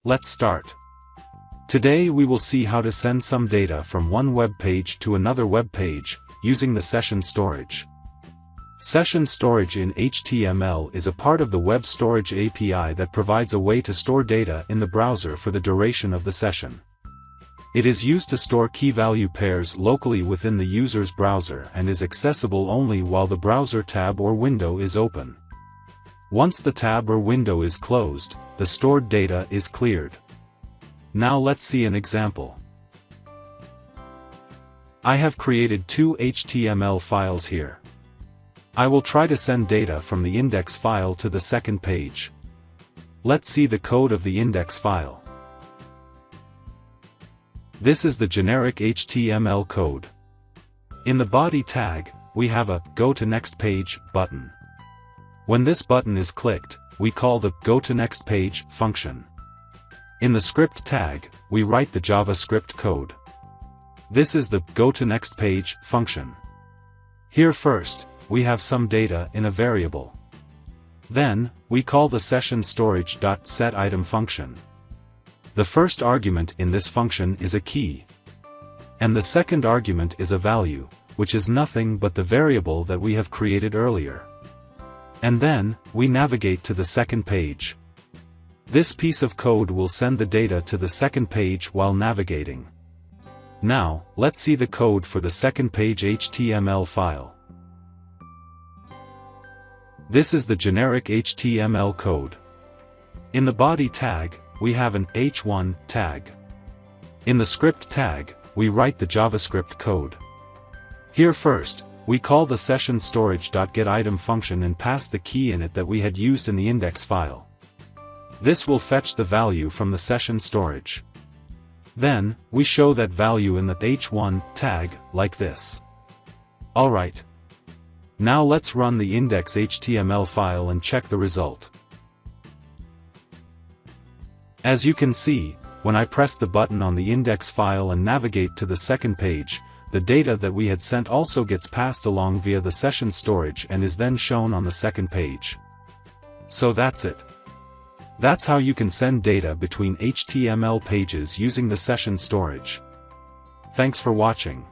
Let's start. Today we will see how to send some data from one web page to another web page, using the session storage. Session storage in HTML is a part of the Web Storage API that provides a way to store data in the browser for the duration of the session. It is used to store key-value pairs locally within the user's browser and is accessible only while the browser tab or window is open. Once the tab or window is closed, the stored data is cleared. Now let's see an example. I have created two HTML files here. I will try to send data from the index file to the second page. Let's see the code of the index file. This is the generic HTML code. In the body tag, we have a Go to Next Page button. When this button is clicked, we call the Go to Next Page function. In the script tag, we write the JavaScript code. This is the Go to Next Page function. Here first, we have some data in a variable. Then, we call the session storage.setItem function. The first argument in this function is a key. And the second argument is a value, which is nothing but the variable that we have created earlier. And then, we navigate to the second page. This piece of code will send the data to the second page while navigating. Now, let's see the code for the second page HTML file. This is the generic HTML code. In the body tag, we have an h1 tag. In the script tag, we write the JavaScript code. Here first, we call the session storage.getItem function and pass the key in it that we had used in the index file. This will fetch the value from the session storage. Then, we show that value in the h1 tag, like this. Alright. Now let's run the index.html file and check the result. As you can see, when I press the button on the index file and navigate to the second page, the data that we had sent also gets passed along via the session storage and is then shown on the second page. So that's it. That's how you can send data between HTML pages using the session storage. Thanks for watching.